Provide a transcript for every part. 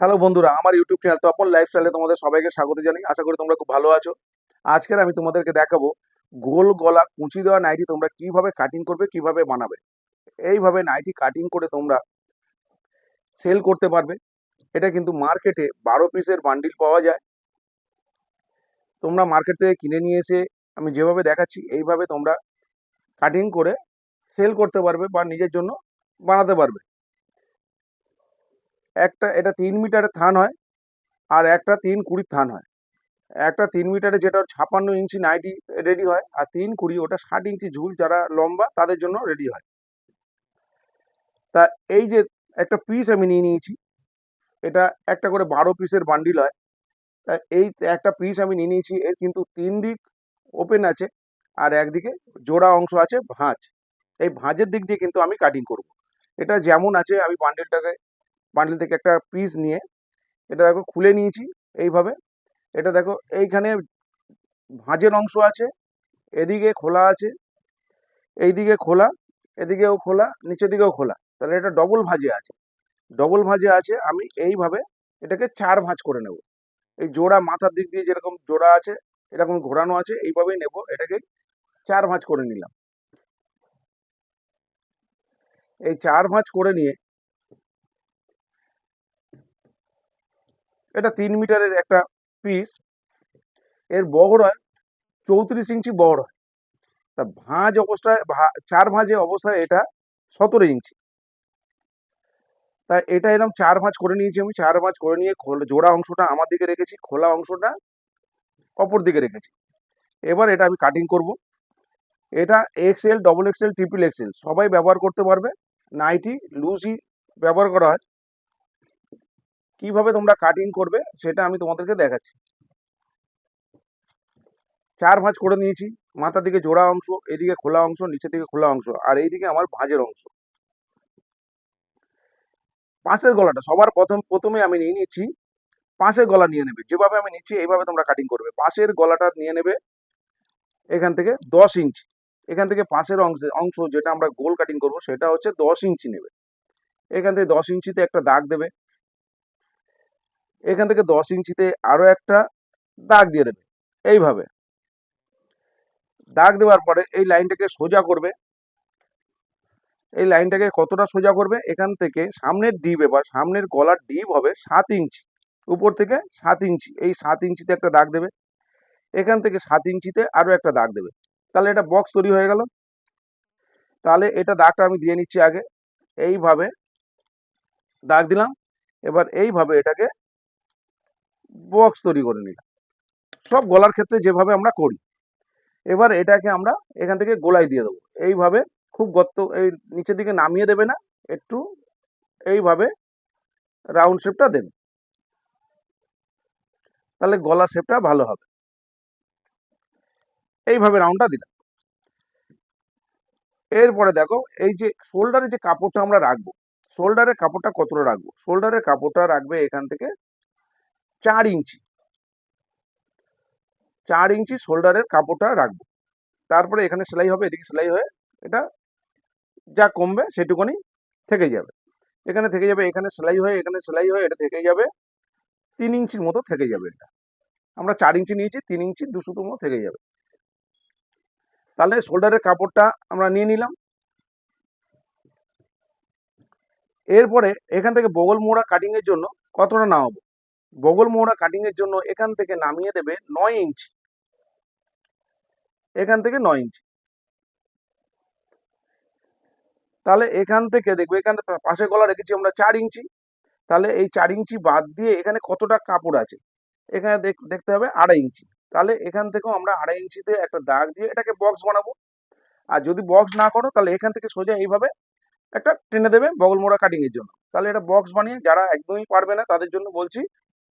Hello বন্ধুরা, আমার YouTube channel Tapan লাইফস্টাইলে তোমাদের সবাইকে স্বাগত জানাই। আশা করি তোমরা খুব ভালো আছো। আজকের আমি তোমাদেরকে দেখাবো গোল গলা কুঁচি দেওয়া নাইটি তোমরা কিভাবে কাটিং করবে, কিভাবে বানাবে। এইভাবে নাইটি কাটিং করে তোমরা সেল করতে পারবে। এটা কিন্তু মার্কেটে 12 পিসের বান্ডিল পাওয়া যায়। তোমরা মার্কেট থেকে কিনে নিয়ে এসে আমি যেভাবে দেখাচ্ছি এইভাবে তোমরা কাটিং করে সেল করতে পারবে বা নিজের জন্য বানাতে পারবে। এটা 3 মিটারের থান হয়, আর একটা 3 20 থান হয়। একটা 3 মিটারে যেটা 56 ইঞ্চি নাইটি রেডি হয়, আর 3 20 ওটা 60 ইঞ্চি ঝুল যারা লম্বা তাদের জন্য রেডি হয়। তা এই যে একটা পিস আমি নিয়ে নিয়েছি, এটা একটা করে 12 পিসের বান্ডিল হয়। তা এই একটা পিস আমি নিয়ে নিয়েছি, এর কিন্তু 3 দিক ওপেন আছে, আর একদিকে জোড়া অংশ আছে ভাঁজ। এই ভাঁজের দিক দিয়ে কিন্তু আমি কাটিং করব। এটা যেমন আছে আমি বান্ডিল থেকে একটা পিস নিয়ে এটা দেখো খুলে নিয়েছি এইভাবে। এটা দেখো এইখানে ভাঁজের অংশ আছে, এদিকে খোলা আছে, এইদিকে খোলা, এদিকেও খোলা, নিচের দিকেও খোলা। তাহলে এটা ডবল ভাঁজে আছে। ডবল ভাঁজে আছে, আমি এইভাবে এটাকে 4 ভাঁজ করে নেব। এই জোড়া মাথার দিক দিয়ে যেরকম জোড়া আছে, এরকম ঘোরানো আছে, এইভাবেই নেব। এটাকে 4 ভাঁজ করে নিলাম। এই 4 ভাঁজ করে নিয়ে এটা 3 মিটারের একটা পিস, এর বহর হয় 34 ইঞ্চি বহর হয়। তা ভাঁজ অবস্থায় 4 ভাঁজে অবস্থায় এটা 17 ইঞ্চি। তাই এটা এরকম 4 ভাঁজ করে নিয়েছি আমি। 4 ভাঁজ করে নিয়ে জোড়া অংশটা আমার দিকে রেখেছি, খোলা অংশটা অপর দিকে রেখেছি। এবার এটা আমি কাটিং করব। এটা XL, double XL, triple XL সবাই ব্যবহার করতে পারবে। নাইটি লুজই ব্যবহার করা হয়। কিভাবে তোমরা কাটিং করবে সেটা আমি তোমাদেরকে দেখাচ্ছি। 4 ভাঁজ করে নিয়েছি, মাথার দিকে জোড়া অংশ, এদিকে খোলা অংশ, নিচের দিকে খোলা অংশ, আর এইদিকে আমার ভাঁজের অংশ। পাশের গলাটা সবার প্রথমে আমি নিয়ে নিচ্ছি। পাশের গলা নিয়ে নেবে, যেভাবে আমি নিচ্ছি এইভাবে তোমরা কাটিং করবে। পাশের গলাটা নিয়ে নেবে এখান থেকে 10 ইঞ্চি। এখান থেকে পাশের অংশ যেটা আমরা গোল কাটিং করব সেটা হচ্ছে 10 ইঞ্চি নেবে। এখান থেকে 10 ইঞ্চিতে একটা দাগ দেবে। এখান থেকে 10 ইঞ্চিতে আরো একটা দাগ দিয়ে দেবে। এইভাবে দাগ দেওয়ার পরে এই লাইনটাকে সোজা করবে। এই লাইনটাকে কতটা সোজা করবে, এখান থেকে সামনের ডিপ, এবার সামনের গলার ডিপ হবে 7 ইঞ্চি। উপর থেকে 7 ইঞ্চি, এই 7 ইঞ্চিতে একটা দাগ দেবে। এখান থেকে 7 ইঞ্চিতে আরো একটা দাগ দেবে। তাহলে এটা বক্স তৈরি হয়ে গেল। তাহলে এটা দাগটা আমি দিয়ে নিচ্ছি আগে। এইভাবে দাগ দিলাম। এবার এইভাবে এটাকে বক্স তৈরি করে নিলাম, সব গলার ক্ষেত্রে যেভাবে আমরা করি। এবার এটাকে আমরা এখান থেকে গোলাই দিয়ে দেবো এইভাবে। খুব গর্ত এই নিচের দিকে নামিয়ে দেবে না, একটু এইভাবে রাউন্ড শেপটা দেবে, তাহলে গলার শেপটা ভালো হবে। এইভাবে রাউন্ডটা দিলাম। এরপরে দেখো এই যে শোল্ডারে যে কাপড়টা আমরা রাখবো, শোল্ডারের কাপড়টা কতটা রাখবো, শোল্ডারের কাপড়টা রাখবে এখান থেকে 4 ইঞ্চি। 4 ইঞ্চি শোল্ডারের কাপড়টা রাখবো। তারপরে এখানে সেলাই হবে, এদিকে সেলাই হয়ে এটা যা কমবে সেটুকুনি থেকে যাবে। এখানে থেকে যাবে, এখানে সেলাই হয়ে, এখানে সেলাই হয়ে এটা থেকে যাবে 3 ইঞ্চির মতো থেকে যাবে। এটা আমরা 4 ইঞ্চি নিয়েছি, 3 ইঞ্চি 2 সুতো মতো থেকে যাবে। তাহলে শোল্ডারের কাপড়টা আমরা নিয়ে নিলাম। এরপরে এখান থেকে বগল মোড়া কাটিং এর জন্য কতটা নামাবো, বগল মোড়া কাটিং এর জন্য এখান থেকে নামিয়ে দেবে 9 ইঞ্চি। এখান থেকে 9 ইঞ্চি। তাহলে এখান থেকে দেখবো, এখানে পাশে গলা রেখেছি আমরা 4 ইঞ্চি। তাহলে এই 4 ইঞ্চি বাদ দিয়ে এখানে কতটা কাপড় আছে, এখানে দেখতে হবে 2.5 ইঞ্চি। তাহলে এখান থেকেও আমরা 2.5 ইঞ্চিতে একটা দাগ দিয়ে এটাকে বক্স বানাবো। আর যদি বক্স না করো তাহলে এখান থেকে সোজা এইভাবে একটা টেনে দেবে বগল মোড়া কাটিং এর জন্য। তাহলে এটা বক্স বানিয়ে যারা একদমই পারবে না তাদের জন্য বলছি,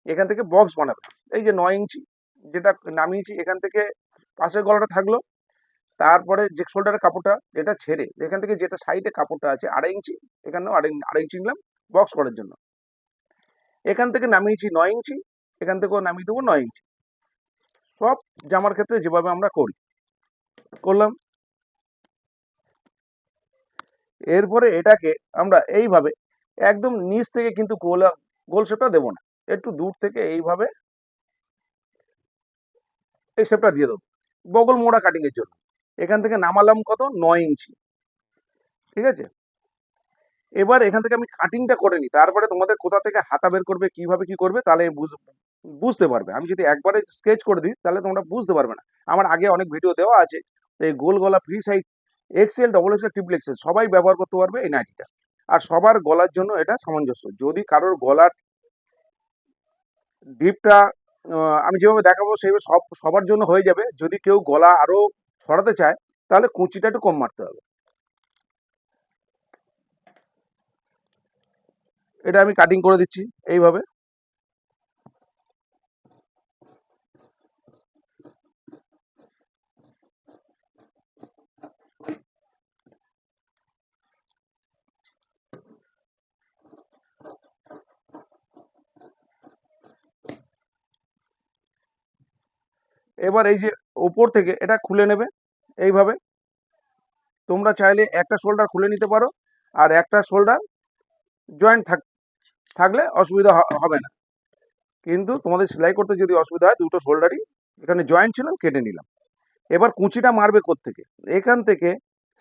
এখান থেকে বক্স বানাবে। এই যে 9 ইঞ্চি যেটা নামিয়েছি, এখান থেকে পাশের গলাটা থাকলো, তারপরে যে শোল্ডারের কাপড়টা যেটা ছেড়ে এখান থেকে যেটা সাইডে কাপড়টা আছে 2.5 ইঞ্চি, এখানেও 2.5 ইঞ্চি নিলাম বক্স করার জন্য। এখান থেকে নামিয়েছি 9 ইঞ্চি, এখান থেকেও নামিয়ে দেবো 9 ইঞ্চি। সব জামার ক্ষেত্রে যেভাবে আমরা করি করলাম। এরপরে এটাকে আমরা এইভাবে একদম নিচ থেকে কিন্তু গোল শেপটা দেবো না, একটু দূর থেকে এইভাবে এই শেপটা দিয়ে দেবো বগল মোড়া কাটিং এর জন্য। এখান থেকে নামালাম কত, 9 ইঞ্চি, ঠিক আছে। এবার এখান থেকে আমি কাটিংটা করে নিই, তারপরে তোমাদের কোথা থেকে হাতা বের করবে, কিভাবে কি করবে, তাহলে বুঝতে পারবে। আমি যদি একবারে স্কেচ করে দিই তাহলে তোমরা বুঝতে পারবে না। আমার আগে অনেক ভিডিও দেওয়া আছে। তো এই গোল গলা free size Excel, double XL, triple XL সবাই ব্যবহার করতে পারবে এই নাইটিটা। আর সবার গলার জন্য এটা সামঞ্জস্য। যদি কারোর গলার ডিপটা আমি যেভাবে দেখাবো সেইভাবে সবার জন্য হয়ে যাবে। যদি কেউ গলা আরো ছড়াতে চায় তাহলে কুচিটা একটু কম মারতে হবে। এটা আমি কাটিং করে দিচ্ছি এইভাবে। এবার এই যে ওপর থেকে এটা খুলে নেবে এইভাবে। তোমরা চাইলে একটা শোল্ডার খুলে নিতে পারো, আর একটা শোল্ডার জয়েন্ট থাকলে অসুবিধা হবে না। কিন্তু তোমাদের সেলাই করতে যদি অসুবিধা হয়, দুটো শোল্ডারই এখানে জয়েন্ট ছিল, কেটে নিলাম। এবার কুচিটা মারবে কোত্থেকে, এখান থেকে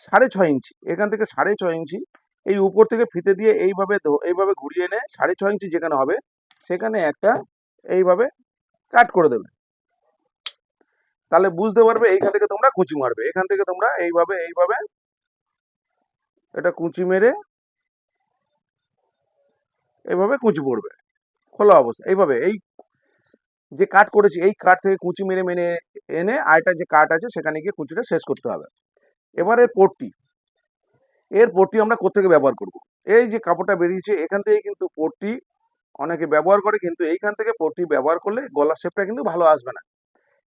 6.5 ইঞ্চি, এখান থেকে 6.5 ইঞ্চি এই উপর থেকে ফিতে দিয়ে এইভাবে এইভাবে ঘুরিয়ে এনে 6.5 ইঞ্চি যেখানে হবে সেখানে একটা এইভাবে কাট করে দেবে। তাহলে বুঝতে পারবে এইখান থেকে তোমরা কুচি মারবে। এখান থেকে তোমরা এইভাবে এইভাবে এটা কুচি মেরে এইভাবে কুচি পড়বে খোলা অবস্থা। এইভাবে এই যে কাট করেছি এই কাট থেকে কুচি মেরে মেরে এনে আরেকটা যে কাট আছে সেখানে গিয়ে কুচিটা শেষ করতে হবে। এবার এর পট্টি আমরা কোত্থেকে ব্যবহার করব। এই যে কাপড়টা বেরিয়েছে এখান থেকে কিন্তু পট্টি অনেকে ব্যবহার করে, কিন্তু এইখান থেকে পট্টি ব্যবহার করলে গলার শেপটা কিন্তু ভালো আসবে না।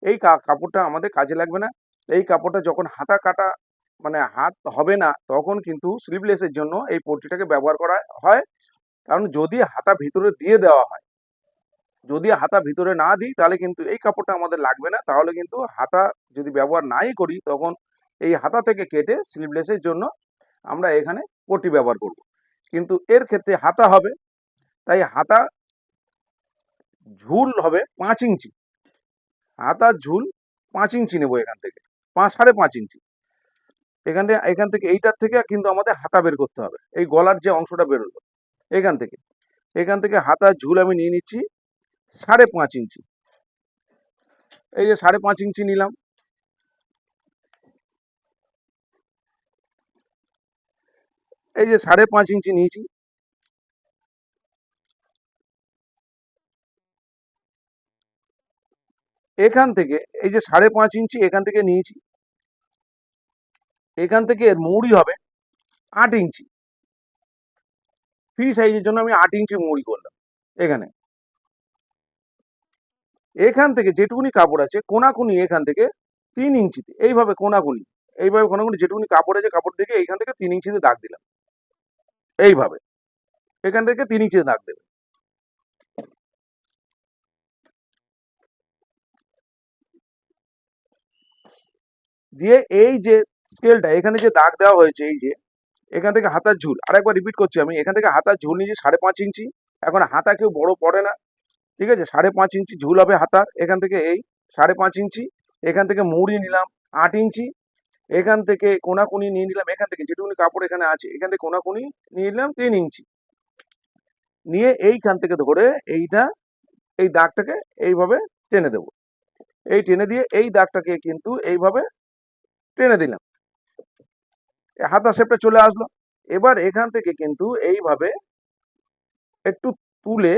এই কাপড়টা আমাদের কাজে লাগবে না। এই কাপড়টা যখন হাতা কাটা মানে হাত হবে না তখন কিন্তু স্লিভলেসের জন্য এই পট্টিটাকে ব্যবহার করা হয়। কারণ যদি হাতা ভিতরে দিয়ে দেওয়া হয়, যদি হাতা ভিতরে না দিই তাহলে কিন্তু এই কাপড়টা আমাদের লাগবে না। তাহলে কিন্তু হাতা যদি ব্যবহার নাই করি তখন এই হাতা থেকে কেটে স্লিভলেসের জন্য আমরা এখানে পট্টি ব্যবহার করব। কিন্তু এর ক্ষেত্রে হাতা হবে, তাই হাতা ঝুল হবে 5 ইঞ্চি। হাতার ঝুল 5 ইঞ্চি নেবো এখান থেকে, 5.5 ইঞ্চি। এখান থেকে এইটার থেকে কিন্তু আমাদের হাতা বের করতে হবে। এই গলার যে অংশটা বেরোলো এখান থেকে হাতার ঝুল আমি নিয়ে নিচ্ছি 5.5 ইঞ্চি। এই যে 5.5 ইঞ্চি নিলাম। এই যে 5.5 ইঞ্চি নিয়েছি। এখান থেকে এই যে 5.5 ইঞ্চি এখান থেকে নিয়েছি, এখান থেকে এর মৌরি হবে 8 ইঞ্চি। ফ্রি সাইজের জন্য আমি 8 ইঞ্চি মৌরি করলাম এখানে। এখান থেকে যেটুকুনি কাপড় আছে কোনাকুনি এখান থেকে 3 ইঞ্চিতে এইভাবে কোনাকুনি যেটুকুনি কাপড় আছে কাপড় থেকে এইখান থেকে 3 ইঞ্চিতে দাগ দিলাম। এইভাবে এখান থেকে 3 ইঞ্চিতে দাগ দেবে। দিয়ে এই যে স্কেলটা এখানে যে দাগ দেওয়া হয়েছে, এই যে এখান থেকে হাতার ঝুল, আরেকবার রিপিট করছি আমি, এখান থেকে হাতার ঝুল নিয়েছি 5.5 ইঞ্চি। এখন হাতা কেউ বড় পড়ে না, ঠিক আছে। 5.5 ইঞ্চি ঝুল হবে হাতার। এখান থেকে এই 5.5 ইঞ্চি, এখান থেকে মুড়ি নিলাম 8 ইঞ্চি, এখান থেকে কোনাকুনি নিয়ে নিলাম, এখান থেকে যেটুকুনি কাপড় এখানে আছে এখান থেকে কোনাকুনি নিয়ে নিলাম 3 ইঞ্চি। নিয়ে এইখান থেকে ধরে এইটা এই দাগটাকে এইভাবে টেনে দেবো। এই টেনে দিয়ে এই দাগটাকে কিন্তু এইভাবে টেনে দিলাম, হাতা শেপটা চলে আসলো। এবার এখান থেকে কিন্তু এইভাবে একটু তুলে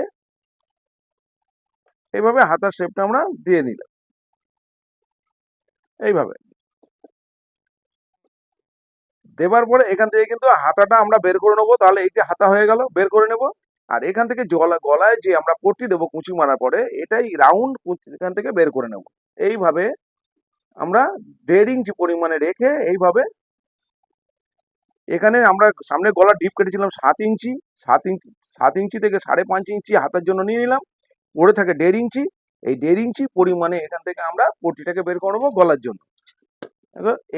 এইভাবে হাতার শেপটা আমরা দিয়ে নিলাম। এইভাবে দেবার পরে এখান থেকে কিন্তু হাতাটা আমরা বের করে নেবো। তাহলে এই যে হাতা হয়ে গেল, বের করে নেব। আর এখান থেকে গলায় যে আমরা পট্টি দেবো কুচি মারার পরে, এটাই রাউন্ড এখান থেকে বের করে নেব। এইভাবে আমরা 1.5 ইঞ্চি পরিমাণে রেখে এইভাবে এখানে আমরা সামনে গলা ডিপ কেটেছিলাম 7 ইঞ্চি, 7 ইঞ্চি থেকে 5.5 ইঞ্চি হাতার জন্য নিয়ে নিলাম। পড়ে থাকে 1.5 ইঞ্চি। এই 1.5 ইঞ্চি পরিমাণে এখান থেকে আমরা পট্টিটাকে বের করে নেবো গলার জন্য।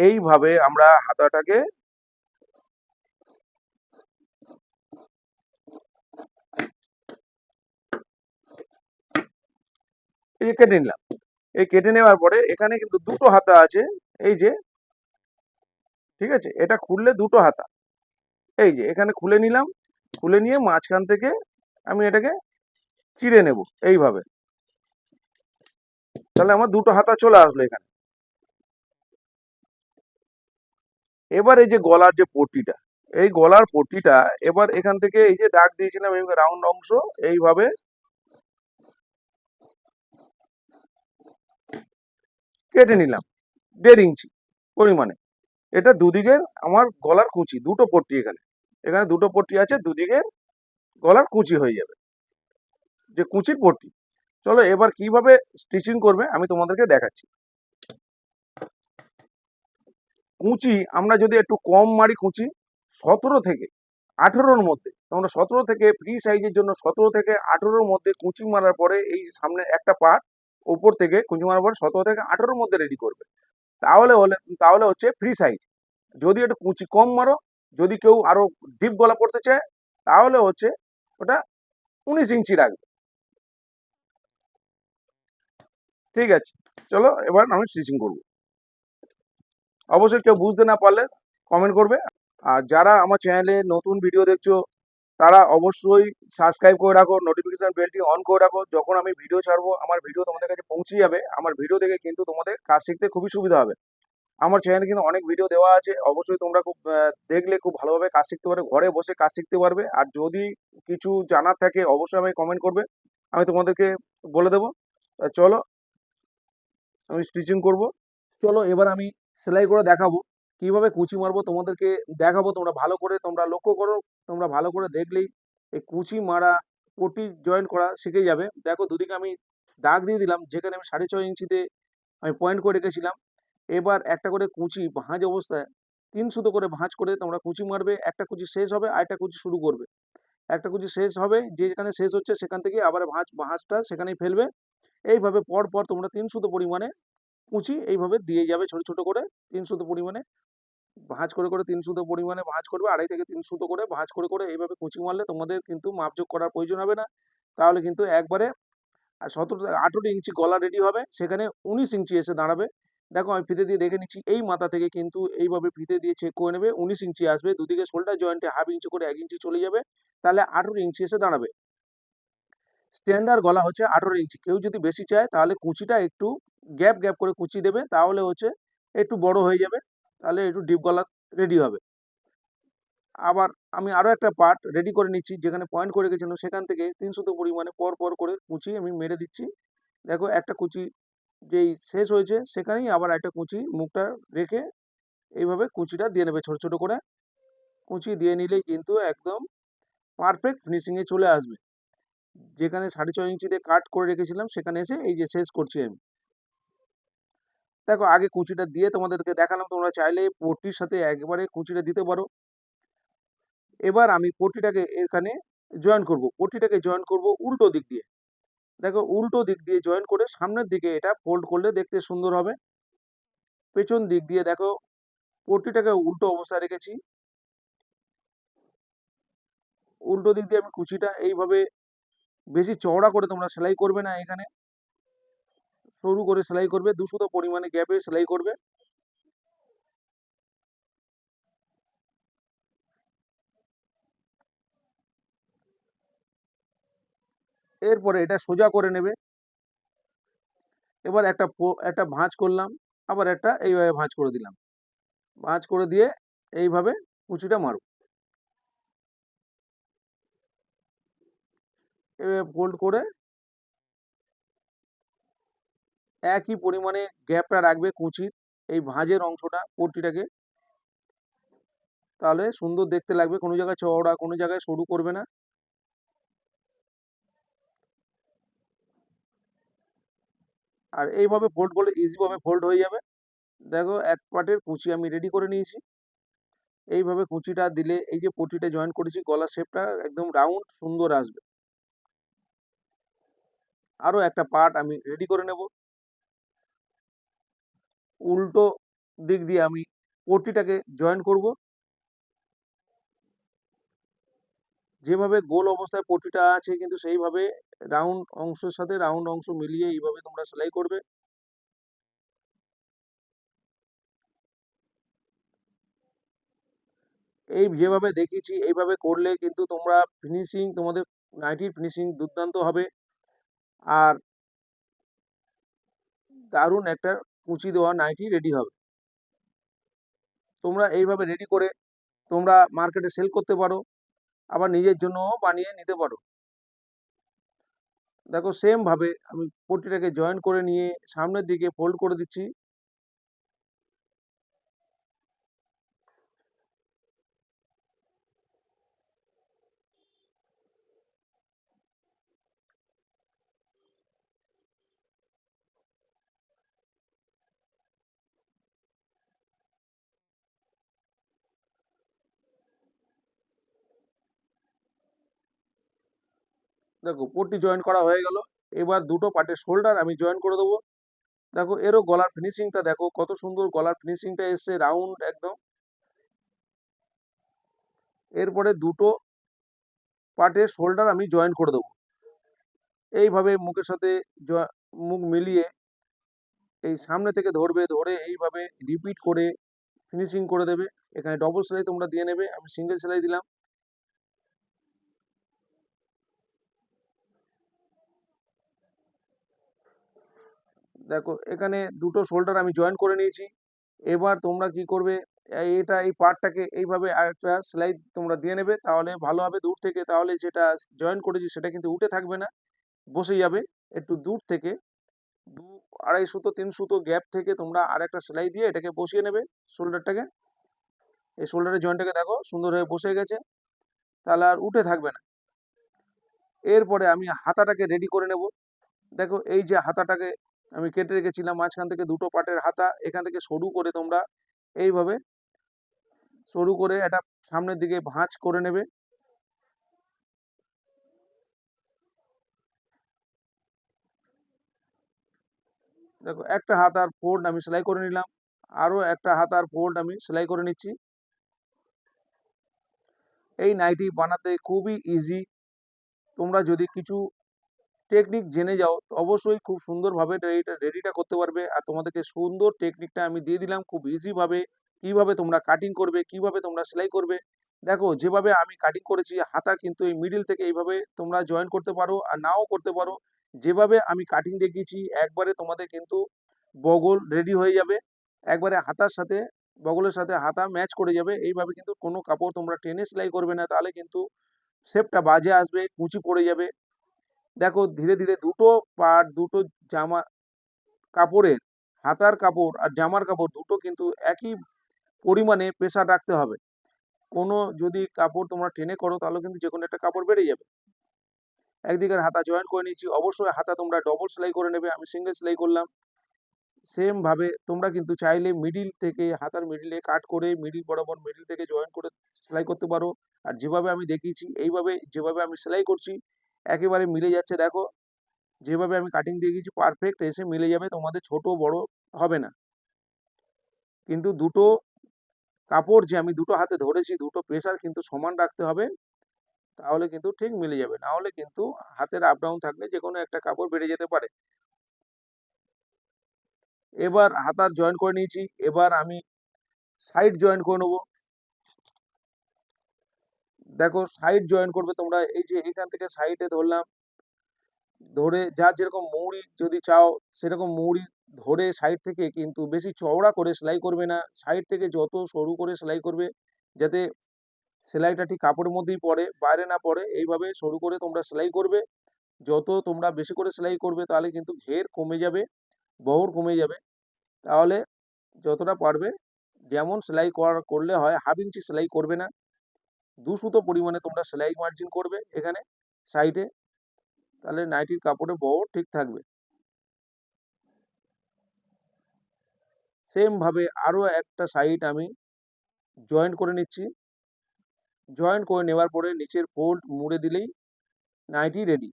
এইভাবে আমরা হাতাটাকে এই যে কেটে নিলাম। এই কেটে নেওয়ার পরে এখানে কিন্তু দুটো হাতা আছে, এই যে, ঠিক আছে, এটা খুললে দুটো হাতা, এই যে এখানে খুলে নিলাম। খুলে নিয়ে মাঝখান থেকে আমি এটাকে চিড়ে নেব এইভাবে। তাহলে আমার দুটো হাতা চলে আসলো এখানে। এবার এই যে গলার যে পট্টিটা, এই গলার পট্টিটা এবার এখান থেকে এই যে দাগ দিয়েছিলাম এই রাউন্ড অংশ, এইভাবে কেটে নিলাম 1.5 ইঞ্চি পরিমাণে। এটা দুদিকের আমার গলার কুচি, দুটো পট্টি এখানে, এখানে দুটো পট্টি আছে, দুদিকের গলার কুচি হয়ে যাবে, যে কুচির পট্টি। চলো এবার কিভাবে স্টিচিং করবে আমি তোমাদেরকে দেখাচ্ছি। কুচি আমরা যদি একটু কম মারি, কুচি 17 থেকে 18-র মধ্যে, তোমরা 17 থেকে ফ্রি সাইজের জন্য 17 থেকে 18-র মধ্যে কুচি মারার পরে এই সামনে একটা পার্ট উপর থেকে কুচি মারার পর 17 থেকে 18-র মধ্যে রেডি করবে। তাহলে হচ্ছে ফ্রি সাইজ। যদি একটু কুচি কম মারো, যদি কেউ আরো ডিপ গলা পড়তে চায়, তাহলে হচ্ছে ওটা 19 ইঞ্চি রাখবে। ঠিক আছে, চলো এবার আমি স্টিচিং করবো। অবশ্যই কেউ বুঝতে না পারলে কমেন্ট করবে। আর যারা আমার চ্যানেলে নতুন ভিডিও দেখছো, তারা অবশ্যই সাবস্ক্রাইব করে রাখো, নোটিফিকেশন বেলটি অন করে রাখো। যখন আমি ভিডিও ছাড়বো, আমার ভিডিও তোমাদের কাছে পৌঁছে যাবে। আমার ভিডিও দেখে কিন্তু তোমাদের কাজ শিখতে খুবই সুবিধা হবে। আমার চ্যানেলে কিন্তু অনেক ভিডিও দেওয়া আছে, অবশ্যই তোমরা খুব দেখলে খুব ভালোভাবে কাজ শিখতে পারবে, ঘরে বসে কাজ শিখতে পারবে। আর যদি কিছু জানার থাকে অবশ্যই আমাকে কমেন্ট করবে, আমি তোমাদেরকে বলে দেবো। চলো আমি স্টিচিং করব। চলো এবার আমি সেলাই করে দেখাবো, কিভাবে কুচি মারবো তোমাদেরকে দেখাবো। তোমরা ভালো করে তোমরা লক্ষ্য করো, তোমরা ভালো করে দেখলেই এই কুচি মারা, পটি জয়েন করা শিখে যাবে। দেখো দুদিকে আমি দাগ দিয়ে দিলাম, যেখানে আমি 6.5 ইঞ্চিতে আমি পয়েন্ট করে রেখেছিলাম। এবার একটা করে কুচি ভাঁজ অবস্থায় 3 সুতো করে ভাঁজ করে তোমরা কুচি মারবে। একটা কুচি শেষ হবে, আরেকটা কুচি শুরু করবে। একটা কুচি শেষ হবে, যেখানে শেষ হচ্ছে সেখান থেকে আবার ভাঁজটা সেখানেই ফেলবে। এইভাবে পর পর তোমরা 3 সুতো পরিমাণে কুচি এইভাবে দিয়ে যাবে, ছোট ছোট করে 3 সুতো পরিমাণে ভাঁজ করে করে 3 সুতো পরিমাণে ভাঁজ করবে, 2.5 থেকে 3 সুতো করে ভাঁজ করে করে এইভাবে কুচি মারলে তোমাদের কিন্তু মাপযোগ করার প্রয়োজন হবে না। তাহলে কিন্তু একবারে 17-18 ইঞ্চি গলা রেডি হবে, সেখানে 19 ইঞ্চি এসে দাঁড়াবে। দেখো আমি ফিতে দিয়ে দেখে নিচ্ছি, এই মাথা থেকে কিন্তু এইভাবে ফিতে দিয়ে চেক করে নেবে, 19 ইঞ্চি আসবে। দুদিকে শোল্ডার জয়েন্টে 1/2 ইঞ্চি করে 1 ইঞ্চি চলে যাবে, তাহলে 18 ইঞ্চি এসে দাঁড়াবে। স্ট্যান্ডার্ড গলা হচ্ছে 18 ইঞ্চি। কেউ যদি বেশি চায় তাহলে কুচিটা একটু গ্যাপ গ্যাপ করে কুচি দেবে, তাহলে হচ্ছে একটু বড় হয়ে যাবে, তাহলে একটু ডিপ গলা রেডি হবে। আবার আমি আরো একটা পার্ট রেডি করে নিচ্ছি, যেখানে পয়েন্ট করে গেছিলাম সেখান থেকে 3 সুতো পরিমাণে পর পর করে কুচি আমি মেরে দিচ্ছি। দেখো একটা কুচি যেই শেষ হয়েছে সেখানেই আবার একটা কুচি মুখটা রেখে এইভাবে কুচিটা দিয়ে নেবে ছোট ছোট করে। কুচি দিয়ে নিলেই কিন্তু একদম পারফেক্ট ফিনিশিং এ চলে আসবে। যেখানে 6.5 ইঞ্চিতে কাট করে রেখেছিলাম সেখানে এসে এই যে শেষ করছি আমি। দেখো আগে কুচিটা দিয়ে তোমাদেরকে দেখালাম, তোমরা চাইলে পট্টির সাথে একবারে কুচিটা দিতে পারো। এবার আমি পট্টিটাকে এখানে জয়েন করব, পট্টিটাকে জয়েন করব উল্টো দিক দিয়ে। দেখো উল্টো দিক দিয়ে জয়েন করে সামনের দিকে এটা ফোল্ড করলে দেখতে সুন্দর হবে। পেছন দিক দিয়ে দেখো পট্টিটাকে উল্টো অবস্থায় রেখেছি, উল্টো দিক দিয়ে আমি কুচিটা এইভাবে, বেশি চওড়া করে তোমরা সেলাই করবে না, এখানে সরু করে সেলাই করবে, 2 সুতো পরিমাণে গ্যাপে সেলাই করবে। এরপরে এটা সোজা করে নেবে। এবার একটা ভাঁজ করলাম, আবার একটা এইভাবে ভাঁজ করে দিলাম, ভাঁজ করে দিয়ে এইভাবে কুচিটা মারো, এভাবে ফোল্ড করে একই পরিমাণে গ্যাপটা রাখবে কুচির এই ভাঁজের অংশটা পট্টিটাকে, তাহলে সুন্দর দেখতে লাগবে। কোনো জায়গায় চওড়া, কোনো জায়গায় সরু করবে না। আর এইভাবে ফোল্ড করলে ইজি ভাবে ফোল্ড হয়ে যাবে। দেখো এক পার্টের কুচি আমি রেডি করে নিয়েছি। এইভাবে কুচিটা দিলে এই যে পট্টিটা জয়েন করেছি, গলার শেপটা একদম রাউন্ড সুন্দর আসবে। আরো একটা পার্ট আমি রেডি করে নেব, উল্টো দিক দিয়ে আমি পট্টিটাকে জয়েন করব। যেভাবে গোল অবস্থায় পট্টিটা আছে কিন্তু সেইভাবে রাউন্ড অংশের সাথে রাউন্ড অংশ মিলিয়ে এইভাবে তোমরা সেলাই করবে। এই যেভাবে দেখিয়েছি এইভাবে করলে কিন্তু তোমরা ফিনিশিং তোমাদের নাইটির ফিনিশিং দুর্দান্ত হবে আর দারুণ একটা কুচি দেওয়া নাইটি রেডি হবে। তোমরা এইভাবে রেডি করে তোমরা মার্কেটে সেল করতে পারো, আবার নিজের জন্যও বানিয়ে নিতে পারো। দেখো সেম ভাবে আমি পট্টিটাকে জয়েন করে নিয়ে সামনের দিকে ফোল্ড করে দিচ্ছি। দেখো পট্টি জয়েন করা হয়ে গেল। এবার দুটো পার্টের শোল্ডার আমি জয়েন করে দেবো। দেখো এরও গলার ফিনিশিংটা দেখো কত সুন্দর গলার ফিনিশিংটা এসছে রাউন্ড একদম। এরপরে দুটো পার্টের শোল্ডার আমি জয়েন করে দেবো। এইভাবে মুখের সাথে মুখ মিলিয়ে এই সামনে থেকে ধরবে, ধরে এইভাবে রিপিট করে ফিনিশিং করে দেবে। এখানে ডবল সেলাই তোমরা দিয়ে নেবে, আমি সিঙ্গেল সেলাই দিলাম। দেখো এখানে দুটো শোল্ডার আমি জয়েন করে নিয়েছি। এবার তোমরা কি করবে, এই পার্টটাকে এইভাবে আরেকটা সেলাই তোমরা দিয়ে নেবে, তাহলে ভালো হবে দূর থেকে। তাহলে যেটা জয়েন করেছি সেটা কিন্তু উঠে থাকবে না, বসে যাবে। একটু দূর থেকে 2-2.5 সুতো 3 সুতো গ্যাপ থেকে তোমরা আরেকটা সেলাই দিয়ে এটাকে বসিয়ে নেবে শোল্ডারটাকে। এই শোল্ডারের জয়েন্টটাকে দেখো সুন্দর হয়ে বসে গেছে, তাহলে আর উঠে থাকবে না। এরপরে আমি হাতাটাকে রেডি করে নেব। দেখো এই যে হাতাটাকে আমি কেটে রেখেছিলাম মাঝখান থেকে দুটো পার্টের হাতা, এখান থেকে সরু করে তোমরা এইভাবে সরু করে এটা সামনের দিকে ভাঁজ করে নেবে। দেখো একটা হাতার ফোল্ড আমি সেলাই করে নিলাম, আরো একটা হাতার ফোল্ড আমি সেলাই করে নিচ্ছি। এই নাইটি বানাতে খুবই ইজি। তোমরা যদি কিছু টেকনিক জেনে যাও তো অবশ্যই খুব সুন্দরভাবে এটা রেডিটা করতে পারবে। আর তোমাদেরকে সুন্দর টেকনিকটা আমি দিয়ে দিলাম খুব ইজি ভাবে, কিভাবে তোমরা কাটিং করবে, কিভাবে তোমরা সেলাই করবে। দেখো যেভাবে আমি কাটিং করেছি হাতা কিন্তু এই মিডিল থেকে এইভাবে তোমরা জয়েন করতে পারো আর নাও করতে পারো। যেভাবে আমি কাটিং দেখিয়েছি একবারে তোমাদের কিন্তু বগল রেডি হয়ে যাবে, একবারে হাতার সাথে বগলের সাথে হাতা ম্যাচ করে যাবে। এইভাবে কিন্তু কোনো কাপড় তোমরা টেনে সেলাই করবে না, তাহলে কিন্তু শেপটা বাজে আসবে, কুচি পড়ে যাবে। দেখো ধীরে ধীরে দুটো পার্ট দুটো জামা কাপড়ের হাতার কাপড় আর জামার কাপড় দুটো কিন্তু একই পরিমাণে প্রেসার রাখতে হবে। কোনো যদি কাপড় তোমরা টেনে করো তাহলে কিন্তু যে কোনো একটা কাপড় বেড়ে যাবে। একদিকের হাতা জয়েন করে নিয়েছি, অবশ্যই হাতা তোমরা ডবল সেলাই করে নেবে, আমি সিঙ্গেল সেলাই করলাম। সেম ভাবে তোমরা কিন্তু চাইলে মিডিল থেকে হাতার মিডিলে কাট করে মিডিল বরাবর মিডিল থেকে জয়েন করে সেলাই করতে পারো। আর যেভাবে আমি দেখিয়েছি এইভাবে যেভাবে আমি সেলাই করছি একেবারে মিলে যাচ্ছে। দেখো যেভাবে আমি কাটিং দিয়ে গেছি পারফেক্ট এসে মিলে যাবে, তোমাদের ছোট বড় হবে না। কিন্তু দুটো কাপড় যে আমি দুটো হাতে ধরেছি দুটো প্রেসার কিন্তু সমান রাখতে হবে, তাহলে কিন্তু ঠিক মিলে যাবে। না হলে কিন্তু হাতের আপ ডাউন থাকলে যে কোনো একটা কাপড় বেড়ে যেতে পারে। এবার হাতার জয়েন করে নিয়েছি, এবার আমি সাইড জয়েন করে নেবো। দেখো সাইড জয়েন করবে তোমরা এই যে এখান থেকে সাইডে ধরলাম, ধরে যার যেরকম মৌরি যদি চাও সেরকম মৌরি ধরে সাইড থেকে, কিন্তু বেশি চওড়া করে সেলাই করবে না, সাইড থেকে যত সরু করে সেলাই করবে যাতে সেলাইটা ঠিক কাপড়ের মধ্যেই পড়ে, বাইরে না পড়ে। এইভাবে সরু করে তোমরা সেলাই করবে। যত তোমরা বেশি করে সেলাই করবে তাহলে কিন্তু ঘের কমে যাবে, বহর কমে যাবে। তাহলে যতটা পারবে যেমন সেলাই করলে হয়, 1/2 ইঞ্চি সেলাই করবে না, 2 সুতো পরিমাণে তোমরা সেলাই মার্জিন করবে এখানে সাইডে, তাহলে নাইটির কাপড়ে বহর ঠিক থাকবে। সেম ভাবে আরো একটা সাইড আমি জয়েন্ট করে নিচ্ছি। জয়েন্ট করে নেওয়ার পরে নিচের ফোল্ড মুড়ে দিলেই নাইটি রেডি।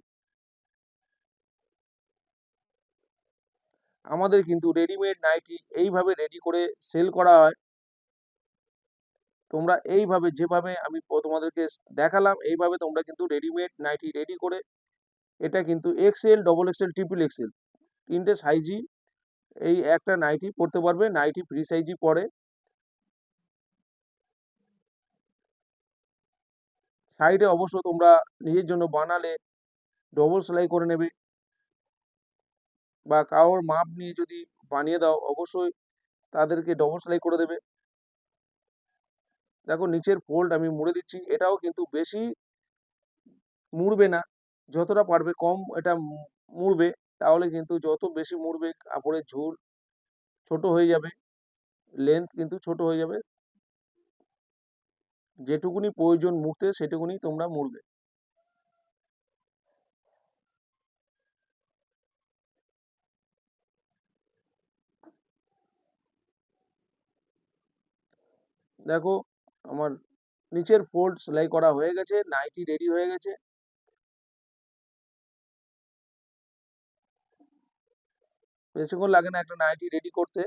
আমাদের কিন্তু রেডিমেড নাইটি এইভাবে রেডি করে সেল করা হয়। তোমরা এইভাবে যেভাবে আমি তোমাদেরকে দেখালাম এইভাবে তোমরা কিন্তু রেডিমেড নাইটি রেডি করে এটা কিন্তু XL, double XL, triple XL 3টে সাইজই এই একটা নাইটি পরতে পারবে। নাইটি ফ্রি সাইজই পরে। সাইডে অবশ্য তোমরা নিজের জন্য বানালে ডবল সেলাই করে নেবে, বা কারোর মাপ নিয়ে যদি বানিয়ে দাও অবশ্যই তাদেরকে ডবল সেলাই করে দেবে। দেখো নিচের ফোল্ড আমি মুড়ে দিচ্ছি, এটাও কিন্তু বেশি মুড়বে না, যতটা পারবে কম এটা মুড়বে। তাহলে কিন্তু যত বেশি মুড়বে কাপড়ের ঝুল ছোট হয়ে যাবে, লেন্থ কিন্তু ছোট হয়ে যাবে। যেটুকুনি প্রয়োজন মুড়তে সেটুকুনি তোমরা মুড়বে। দেখো আমার নিচের ফোল্ড সেলাই করা হয়ে গেছে, নাইটি রেডি হয়ে গেছে। বেশিক্ষণ লাগে না একটা নাইটি রেডি করতে।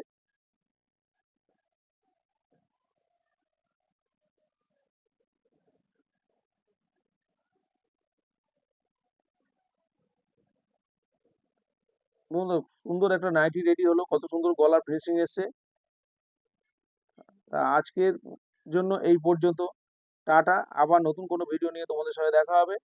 বন্ধু, সুন্দর একটা নাইটি রেডি হলো, কত সুন্দর গলার ফিনিশিং এসছে। তা আজকের জন্য এই পর্যন্ত। টাটা। আবার নতুন কোনো ভিডিও নিয়ে তোমাদের সঙ্গে দেখা হবে।